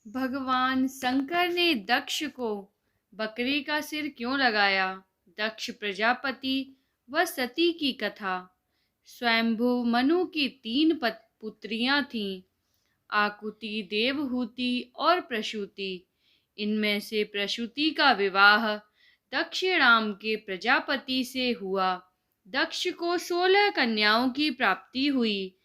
भगवान शंकर ने दक्ष को बकरी का सिर क्यों लगाया? दक्ष प्रजापति व सती की कथा। स्वयंभू मनु की तीन पुत्रियां थीं, आकुति, देवहूति और प्रसूति। इनमें से प्रसूति का विवाह दक्षिणाम के प्रजापति से हुआ। दक्ष को 16 कन्याओं की प्राप्ति हुई।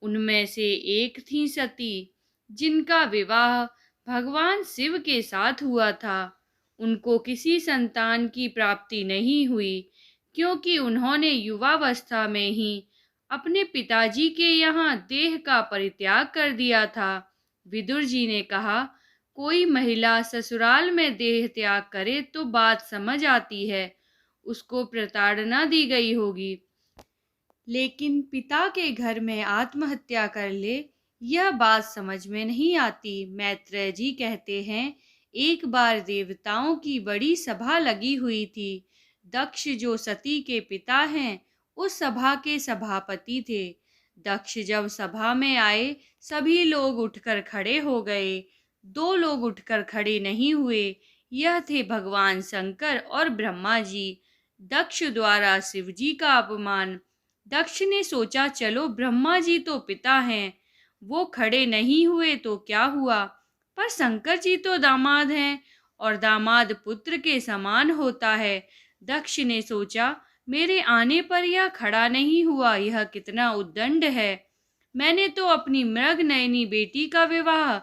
उनमें से एक थी सती, जिनका विवाह भगवान शिव के साथ हुआ था। उनको किसी संतान की प्राप्ति नहीं हुई, क्योंकि उन्होंने युवावस्था में ही अपने पिताजी के यहाँ देह का परित्याग कर दिया था। विदुर जी ने कहा, कोई महिला ससुराल में देह त्याग करे तो बात समझ आती है, उसको प्रताड़ना दी गई होगी, लेकिन पिता के घर में आत्महत्या कर ले, यह बात समझ में नहीं आती। मैत्रेय जी कहते हैं, एक बार देवताओं की बड़ी सभा लगी हुई थी। दक्ष जो सती के पिता हैं, उस सभा के सभापति थे। दक्ष जब सभा में आए, सभी लोग उठकर खड़े हो गए। दो लोग उठकर खड़े नहीं हुए, यह थे भगवान शंकर और ब्रह्मा जी। दक्ष द्वारा शिव जी का अपमान। दक्ष ने सोचा, चलो ब्रह्मा जी तो पिता हैं, वो खड़े नहीं हुए तो क्या हुआ, पर शंकर जी तो दामाद हैं और दामाद पुत्र के समान होता है। दक्ष ने सोचा, मेरे आने पर यह खड़ा नहीं हुआ, यह कितना उद्दंड है। मैंने तो अपनी मृग नयनी बेटी का विवाह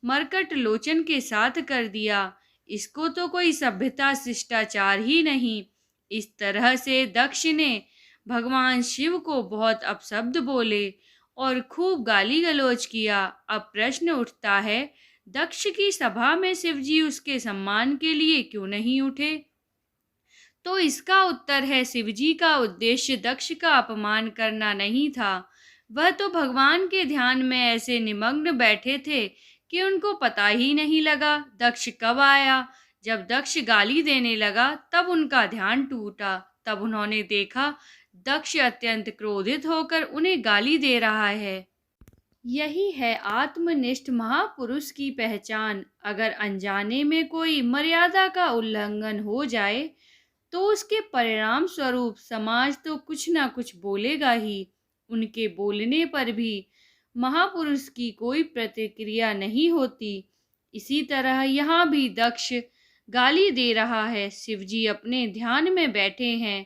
मरकट लोचन के साथ कर दिया, इसको तो कोई सभ्यता शिष्टाचार ही नहीं। इस तरह से दक्ष ने भगवान शिव को बहुत अपशब्द बोले और खूब गाली गलौज किया। अब प्रश्न उठता है, दक्ष की सभा में शिवजी उसके सम्मान के लिए क्यों नहीं उठे? तो इसका उत्तर है, शिवजी का उद्देश्य दक्ष का अपमान करना नहीं था। वह तो भगवान के ध्यान में ऐसे निमग्न बैठे थे कि उनको पता ही नहीं लगा दक्ष कब आया। जब दक्ष गाली देने लगा, तब उनका ध्यान टूटा। तब उन्होंने देखा, दक्ष अत्यंत क्रोधित होकर उन्हें गाली दे रहा है। यही है आत्मनिष्ठ महापुरुष की पहचान। अगर अनजाने में कोई मर्यादा का उल्लंघन हो जाए, तो उसके परिणाम स्वरूप समाज तो कुछ ना कुछ बोलेगा ही। उनके बोलने पर भी महापुरुष की कोई प्रतिक्रिया नहीं होती। इसी तरह यहाँ भी दक्ष गाली दे रहा है। शिवजी अपने ध्यान में बैठे हैं,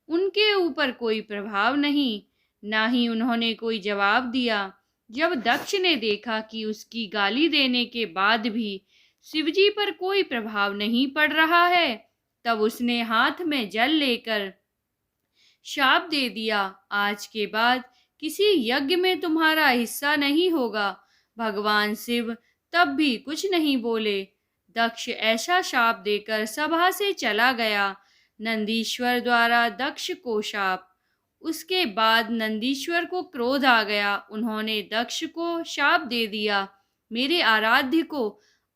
उनके ऊपर कोई प्रभाव नहीं, ना ही उन्होंने कोई जवाब दिया। जब दक्ष ने देखा कि उसकी गाली देने के बाद भी शिवजी पर कोई प्रभाव नहीं पड़ रहा है, तब उसने हाथ में जल लेकर शाप दे दिया, आज के बाद किसी यज्ञ में तुम्हारा हिस्सा नहीं होगा। भगवान शिव तब भी कुछ नहीं बोले। दक्ष ऐसा शाप देकर सभा से चला गया। नंदीश्वर द्वारा दक्ष को शाप। उसके बाद नंदीश्वर को क्रोध आ गया। उन्होंने दक्ष को शाप दे दिया, मेरे आराध्य को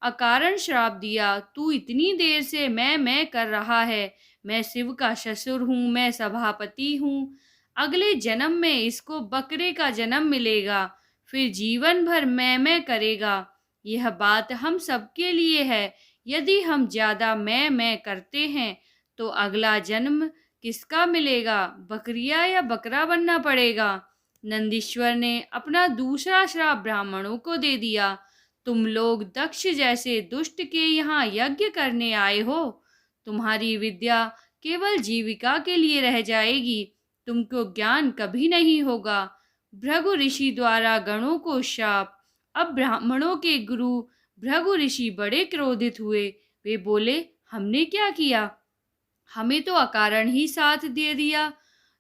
अकारण श्राप दिया। तू इतनी देर से मैं कर रहा है, मैं शिव का ससुर हूँ, मैं सभापति हूँ। अगले जन्म में इसको बकरे का जन्म मिलेगा, फिर जीवन भर मैं करेगा। यह बात हम सबके लिए है। यदि हम ज्यादा मैं करते हैं, तो अगला जन्म किसका मिलेगा? बकरिया या बकरा बनना पड़ेगा। नंदीश्वर ने अपना दूसरा श्राप ब्राह्मणों को दे दिया। तुम लोग दक्ष जैसे दुष्ट के यहाँ यज्ञ करने आए हो। तुम्हारी विद्या केवल जीविका के लिए रह जाएगी, तुमको ज्ञान कभी नहीं होगा। भृगु ऋषि द्वारा गणों को शाप। अब ब्राह्मणों के गुरु भृगु ऋषि बड़े क्रोधित हुए। वे बोले, हमने क्या किया? हमें तो अकारण ही साथ दे दिया,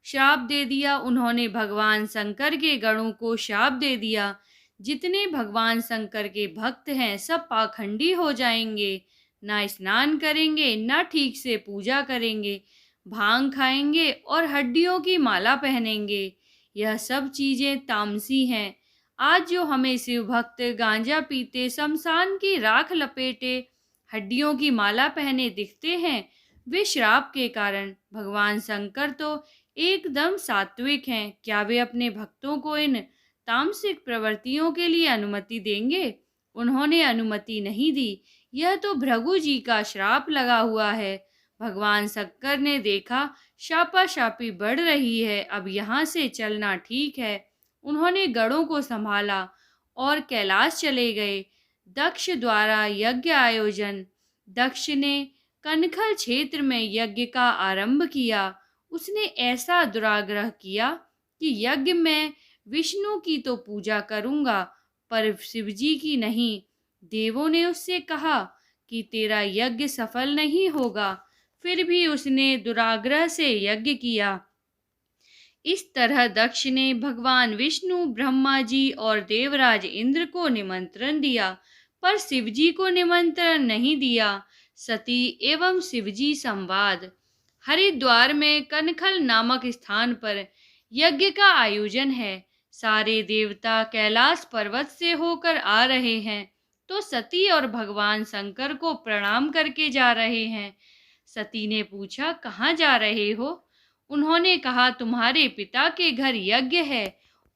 श्राप दे दिया। उन्होंने भगवान शंकर के गणों को शाप दे दिया। जितने भगवान शंकर के भक्त हैं, सब पाखंडी हो जाएंगे, ना स्नान करेंगे, ना ठीक से पूजा करेंगे, भांग खाएंगे और हड्डियों की माला पहनेंगे। यह सब चीजें तामसी हैं। आज जो हमें शिव भक्त गांजा पीते, शमशान की राख लपेटे, हड्डियों की माला पहने दिखते हैं, वे श्राप के कारण। भगवान शंकर तो एकदम सात्विक हैं। क्या वे अपने भक्तों को इन तामसिक प्रवृत्तियों के लिए अनुमति देंगे? उन्होंने अनुमति नहीं दी। यह तो भृगु जी का श्राप लगा हुआ है। भगवान शंकर ने देखा शापाशापी बढ़ रही है, अब यहाँ से चलना ठीक है। उन्होंने गढ़ों को संभाला और कैलाश चले गए। दक्ष द्वारा यज्ञ आयोजन। दक्ष ने कनखल क्षेत्र में यज्ञ का आरंभ किया। उसने ऐसा दुराग्रह किया कि यज्ञ में विष्णु की तो पूजा करूंगा पर शिवजी की नहीं। देवों ने उससे कहा कि तेरा यज्ञ सफल नहीं होगा, फिर भी उसने दुराग्रह से यज्ञ किया। इस तरह दक्ष ने भगवान विष्णु, ब्रह्मा जी और देवराज इंद्र को निमंत्रण दिया, पर शिवजी को निमंत्रण नहीं दिया। सती एवं शिवजी संवाद। हरिद्वार में कनखल नामक स्थान पर यज्ञ का आयोजन है। सारे देवता कैलाश पर्वत से होकर आ रहे हैं, तो सती और भगवान शंकर को प्रणाम करके जा रहे हैं। सती ने पूछा, कहाँ जा रहे हो? उन्होंने कहा, तुम्हारे पिता के घर यज्ञ है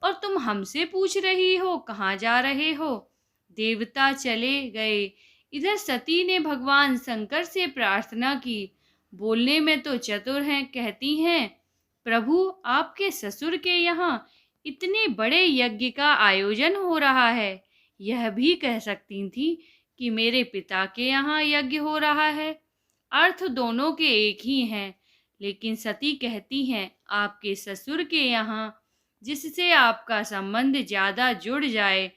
और तुम हमसे पूछ रही हो कहाँ जा रहे हो। देवता चले गए। इधर सती ने भगवान शंकर से प्रार्थना की। बोलने में तो चतुर हैं। कहती हैं, प्रभु आपके ससुर के यहाँ इतने बड़े यज्ञ का आयोजन हो रहा है। यह भी कह सकती थी कि मेरे पिता के यहाँ यज्ञ हो रहा है। अर्थ दोनों के एक ही हैं, लेकिन सती कहती हैं, आपके ससुर के यहाँ जिससे आपका संबंध ज़्यादा जुड़ जाए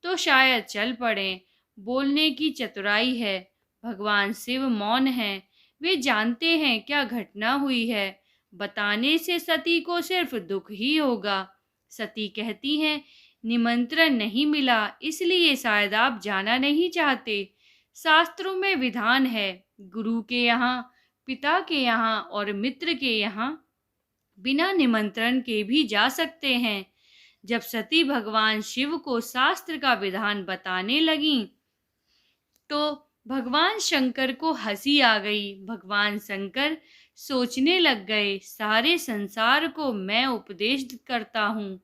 तो शायद चल पड़े। बोलने की चतुराई है। भगवान शिव मौन हैं। वे जानते हैं क्या घटना हुई है। बताने से सती को सिर्फ दुख ही होगा। सती कहती हैं, निमंत्रण नहीं मिला इसलिए शायद आप जाना नहीं चाहते। शास्त्रों में विधान है, गुरु के यहाँ, पिता के यहाँ और मित्र के यहाँ बिना निमंत्रण के भी जा सकते हैं। जब सती भगवान शिव को शास्त्र का विधान बताने लगीं, तो भगवान शंकर को हंसी आ गई। भगवान शंकर सोचने लग गए, सारे संसार को मैं उपदेश करता हूँ।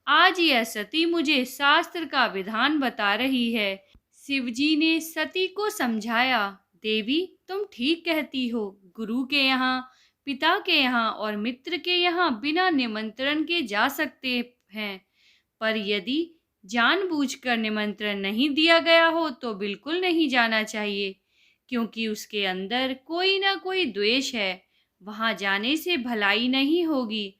आज यह सती मुझे शास्त्र का विधान बता रही है। शिवजी ने सती को समझाया, देवी तुम ठीक कहती हो। गुरु के यहाँ, पिता के यहाँ और मित्र के यहाँ बिना निमंत्रण के जा सकते हैं, पर यदि जानबूझकर निमंत्रण नहीं दिया गया हो तो बिल्कुल नहीं जाना चाहिए, क्योंकि उसके अंदर कोई ना कोई द्वेष है। वहाँ जाने से भलाई नहीं होगी।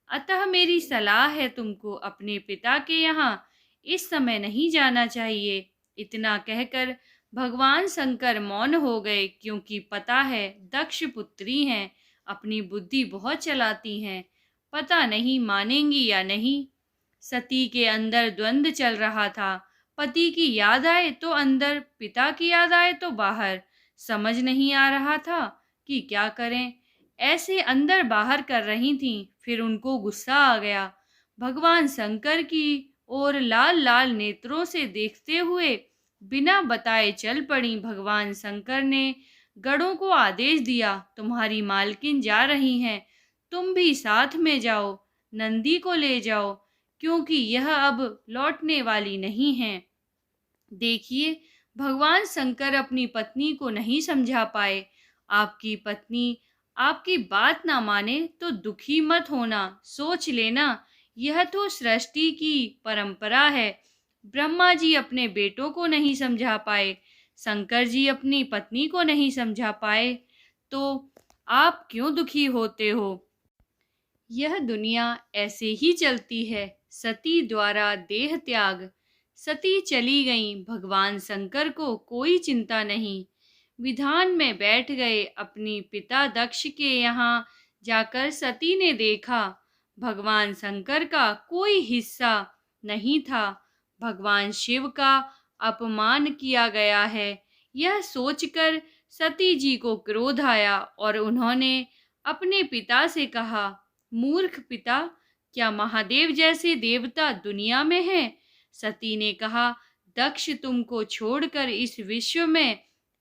अतः मेरी सलाह है, तुमको अपने पिता के यहाँ इस समय नहीं जाना चाहिए। इतना कहकर भगवान शंकर मौन हो गए, क्योंकि पता है दक्ष पुत्री हैं, अपनी बुद्धि बहुत चलाती हैं। पता नहीं मानेंगी या नहीं। सती के अंदर द्वंद्व चल रहा था। पति की याद आए तो अंदर, पिता की याद आए तो बाहर। समझ नहीं आ रहा था कि क्या करें। ऐसे अंदर बाहर कर रही थीं। फिर उनको गुस्सा आ गया। भगवान शंकर की ओर लाल लाल नेत्रों से देखते हुए बिना बताए चल पड़ी। भगवान शंकर ने गढ़ों को आदेश दिया, तुम्हारी मालकिन जा रही हैं, तुम भी साथ में जाओ। नंदी को ले जाओ, क्योंकि यह अब लौटने वाली नहीं है। देखिए, भगवान शंकर अपनी पत्नी को नहीं समझा पाए। आपकी पत्नी आपकी बात ना माने तो दुखी मत होना। सोच लेना, यह तो सृष्टि की परंपरा है। ब्रह्मा जी अपने बेटों को नहीं समझा पाए, शंकर जी अपनी पत्नी को नहीं समझा पाए, तो आप क्यों दुखी होते हो? यह दुनिया ऐसे ही चलती है। सती द्वारा देह त्याग। सती चली गईं। भगवान शंकर को कोई चिंता नहीं। विधान में बैठ गए। अपनी पिता दक्ष के यहाँ जाकर सती ने देखा, भगवान शंकर का कोई हिस्सा नहीं था। भगवान शिव का अपमान किया गया है। यह सोचकर सती जी को क्रोध आया और उन्होंने अपने पिता से कहा, मूर्ख पिता, क्या महादेव जैसे देवता दुनिया में हैं? सती ने कहा, दक्ष तुमको छोड़कर इस विश्व में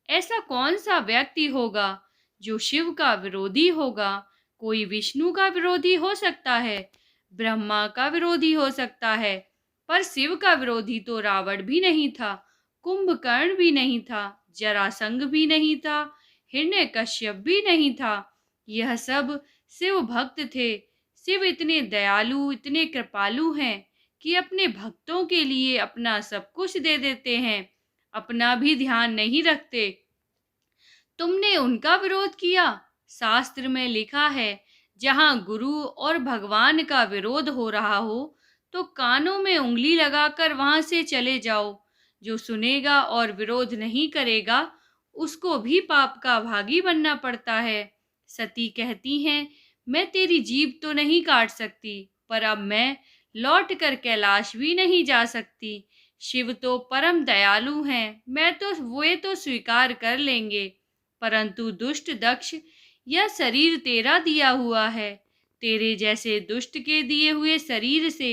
ऐसा कौन सा व्यक्ति होगा जो शिव का विरोधी होगा? कोई विष्णु का विरोधी हो सकता है, ब्रह्मा का विरोधी हो सकता है, पर शिव का विरोधी तो रावण भी नहीं था। कुंभकर्ण भी नहीं था, जरासंध भी नहीं था, हिरण्यकश्यप भी नहीं था। यह सब शिव भक्त थे। शिव इतने दयालु, इतने कृपालु हैं कि अपने भक्तों के लिए अपना सब कुछ दे देते हैं, अपना भी ध्यान नहीं रखते। तुमने उनका विरोध किया। शास्त्र में लिखा है, जहाँ गुरु और भगवान का विरोध हो रहा हो तो कानों में उंगली लगाकर वहां से चले जाओ। जो सुनेगा और विरोध नहीं करेगा उसको भी पाप का भागी बनना पड़ता है। सती कहती हैं, मैं तेरी जीभ तो नहीं काट सकती, पर अब मैं लौट कर कैलाश भी नहीं जा सकती। शिव तो परम दयालु हैं, मैं तो वे तो स्वीकार कर लेंगे, परंतु दुष्ट दक्ष, यह शरीर तेरा दिया हुआ है। तेरे जैसे दुष्ट के दिए हुए शरीर से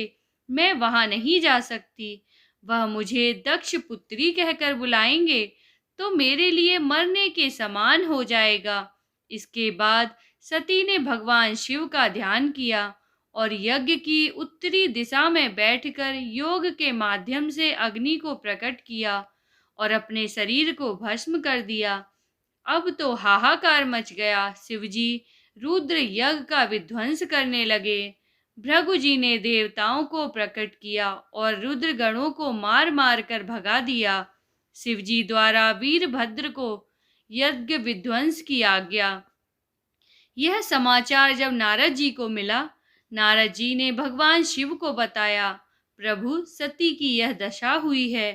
मैं वहां नहीं जा सकती। वह मुझे दक्ष पुत्री कहकर बुलाएंगे तो मेरे लिए मरने के समान हो जाएगा। इसके बाद सती ने भगवान शिव का ध्यान किया और यज्ञ की उत्तरी दिशा में बैठकर योग के माध्यम से अग्नि को प्रकट किया और अपने शरीर को भस्म कर दिया। अब तो हाहाकार मच गया। शिवजी रुद्र यज्ञ का विध्वंस करने लगे। भृगु जी ने देवताओं को प्रकट किया और रुद्र गणों को मार मार कर भगा दिया। शिवजी द्वारा वीरभद्र को यज्ञ विध्वंस की आज्ञा। यह समाचार जब नारद जी को मिला, नारद जी ने भगवान शिव को बताया, प्रभु सती की यह दशा हुई है।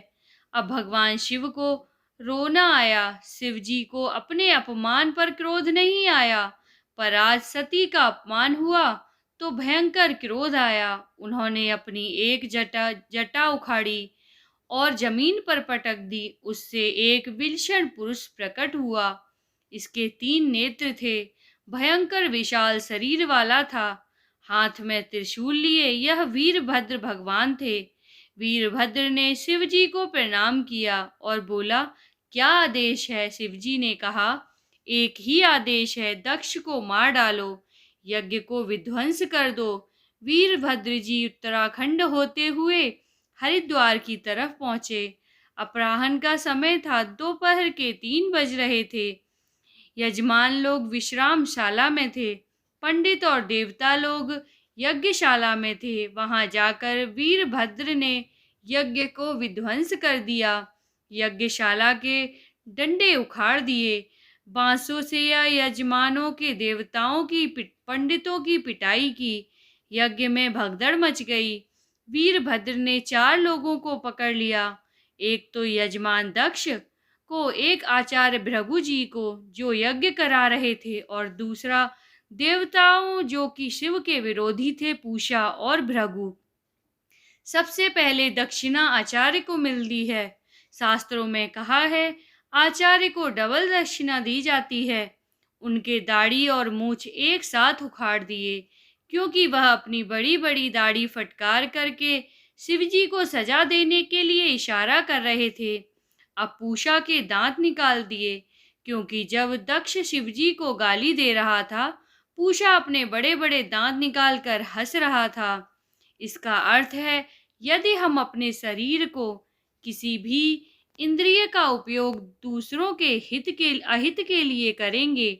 अब भगवान शिव को रोना आया। शिव जी को अपने अपमान पर क्रोध नहीं आया, पर आज सती का अपमान हुआ तो भयंकर क्रोध आया। उन्होंने अपनी एक जटा उखाड़ी और जमीन पर पटक दी। उससे एक विलक्षण पुरुष प्रकट हुआ। इसके 3 नेत्र थे, भयंकर विशाल शरीर वाला था। हाथ में त्रिशूल लिए यह वीरभद्र भगवान थे। वीरभद्र ने शिवजी को प्रणाम किया और बोला, क्या आदेश है? शिवजी ने कहा, एक ही आदेश है, दक्ष को मार डालो, यज्ञ को विध्वंस कर दो। वीरभद्र जी उत्तराखंड होते हुए हरिद्वार की तरफ पहुंचे। अपराह्न का समय था, दोपहर के 3 बज रहे थे। यजमान लोग विश्रामशाला में थे, पंडित और देवता लोग यज्ञशाला में थे। वहां जाकर वीरभद्र ने यज्ञ को विध्वंस कर दिया। यज्ञशाला के डंडे उखाड़ दिए। बांसों से या यजमानों के देवताओं की पंडितों की पिटाई की। यज्ञ में भगदड़ मच गई। वीरभद्र ने 4 लोगों को पकड़ लिया। एक तो यजमान दक्ष को, एक आचार्य भृगु जी को जो यज्ञ करा रहे थे, और दूसरा देवताओं जो कि शिव के विरोधी थे, पूषा और भृगु। सबसे पहले दक्षिणा आचार्य को मिलती है। शास्त्रों में कहा है, आचार्य को डबल दक्षिणा दी जाती है। उनके दाढ़ी और मूछ एक साथ उखाड़ दिए, क्योंकि वह अपनी बड़ी बड़ी दाढ़ी फटकार करके शिवजी को सजा देने के लिए इशारा कर रहे थे। अब पूषा के दांत निकाल दिए, क्योंकि जब दक्ष शिवजी को गाली दे रहा था, पूषा अपने बड़े बड़े दांत निकाल कर हंस रहा था। इसका अर्थ है, यदि हम अपने शरीर को किसी भी इंद्रिय का उपयोग दूसरों के अहित के लिए करेंगे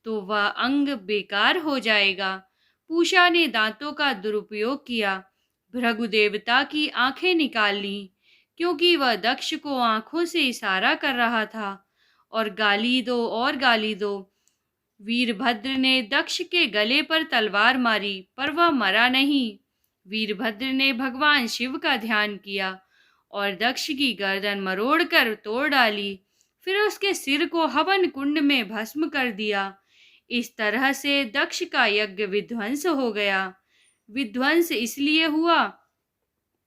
तो वह अंग बेकार हो जाएगा। पूषा ने दांतों का दुरुपयोग किया। भृगु देवता की आंखें निकाल ली, क्योंकि वह दक्ष को आंखों से इशारा कर रहा था, और गाली दो और गाली दो। वीरभद्र ने दक्ष के गले पर तलवार मारी, पर वह मरा नहीं। वीरभद्र ने भगवान शिव का ध्यान किया और दक्ष की गर्दन मरोड़कर तोड़ डाली। फिर उसके सिर को हवन कुंड में भस्म कर दिया। इस तरह से दक्ष का यज्ञ विध्वंस हो गया। विध्वंस इसलिए हुआ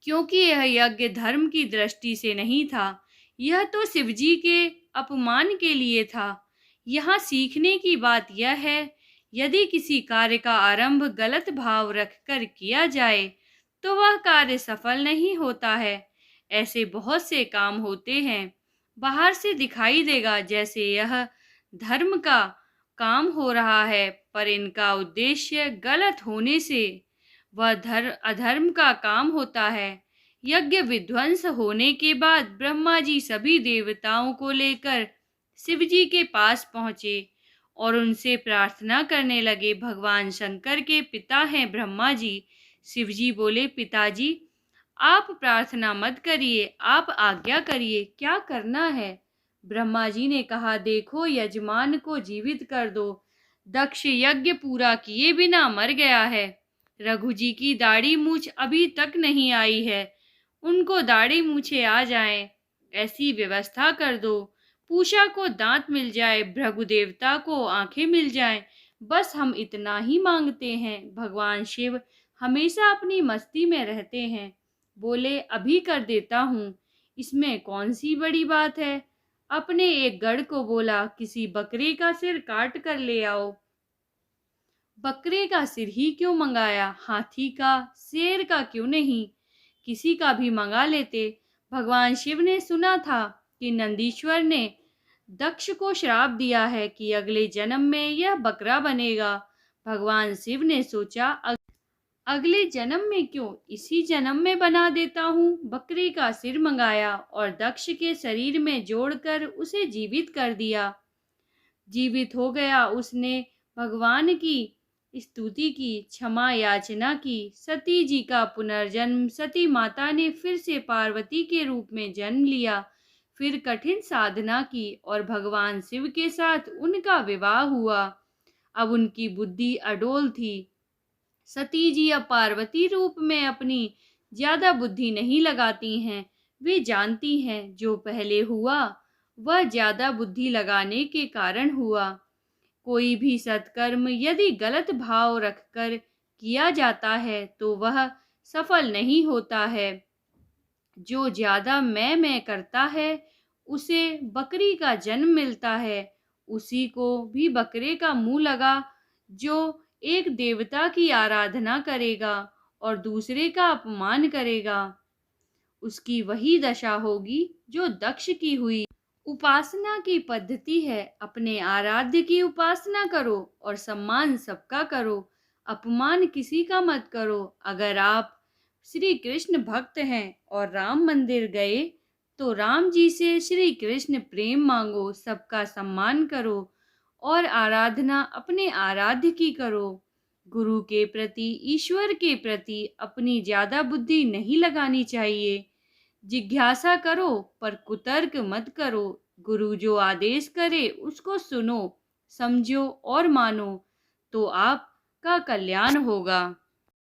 क्योंकि यह यज्ञ धर्म की दृष्टि से नहीं था, यह तो शिवजी के अपमान के लिए था। यहाँ सीखने की बात यह है, यदि किसी कार्य का आरंभ गलत भाव रखकर किया जाए तो वह कार्य सफल नहीं होता है। ऐसे बहुत से काम होते हैं, बाहर से दिखाई देगा जैसे यह धर्म का काम हो रहा है, पर इनका उद्देश्य गलत होने से वह अधर्म का काम होता है। यज्ञ विध्वंस होने के बाद ब्रह्मा जी सभी देवताओं को लेकर शिव जी के पास पहुंचे और उनसे प्रार्थना करने लगे। भगवान शंकर के पिता हैं ब्रह्मा जी। शिव जी बोले, पिताजी आप प्रार्थना मत करिए, आप आज्ञा करिए, क्या करना है। ब्रह्मा जी ने कहा, देखो यजमान को जीवित कर दो। दक्ष यज्ञ पूरा किए बिना मर गया है। रघु जी की दाढ़ी मूछ अभी तक नहीं आई है, उनको दाढ़ी मूछे आ जाएं, ऐसी व्यवस्था कर दो। पूषा को दांत मिल जाए, भृगु देवता को आंखें मिल जाएं, बस हम इतना ही मांगते हैं। भगवान शिव हमेशा अपनी मस्ती में रहते हैं। बोले, अभी कर देता हूँ, इसमें कौन सी बड़ी बात है। अपने एक गढ़ को बोला, किसी बकरे का सिर काट कर ले आओ। बकरे का सिर ही क्यों मंगाया, हाथी का, शेर का क्यों नहीं, किसी का भी मंगा लेते। भगवान शिव ने सुना था कि नंदीश्वर ने दक्ष को श्राप दिया है कि अगले जन्म में यह बकरा बनेगा। भगवान शिव ने सोचा, अगले जन्म में क्यों, इसी जन्म में बना देता हूँ। बकरे का सिर मंगाया और दक्ष के शरीर में जोड़कर उसे जीवित कर दिया। जीवित हो गया, उसने भगवान की स्तुति की, क्षमा याचना की। सती जी का पुनर्जन्म, सती माता ने फिर से पार्वती के रूप में जन्म लिया, फिर कठिन साधना की और भगवान शिव के साथ उनका विवाह हुआ। अब उनकी बुद्धि अडोल थी। सती जी अब पार्वती रूप में अपनी ज्यादा बुद्धि नहीं लगाती हैं। वे जानती हैं जो पहले हुआ वह ज्यादा बुद्धि लगाने के कारण हुआ। कोई भी सत्कर्म यदि गलत भाव रखकर किया जाता है तो वह सफल नहीं होता है। जो ज्यादा मैं करता है उसे बकरी का जन्म मिलता है, उसी को भी बकरे का मुंह लगा। जो एक देवता की आराधना करेगा और दूसरे का अपमान करेगा, उसकी वही दशा होगी जो दक्ष की हुई। उपासना की पद्धति है, अपने आराध्य की उपासना करो और सम्मान सबका करो, अपमान किसी का मत करो। अगर आप श्री कृष्ण भक्त हैं और राम मंदिर गए तो राम जी से श्री कृष्ण प्रेम मांगो, सबका सम्मान करो और आराधना अपने आराध्य की करो। गुरु के प्रति, ईश्वर के प्रति अपनी ज्यादा बुद्धि नहीं लगानी चाहिए। जिज्ञासा करो पर कुतर्क मत करो। गुरु जो आदेश करे उसको सुनो, समझो और मानो, तो आपका कल्याण होगा।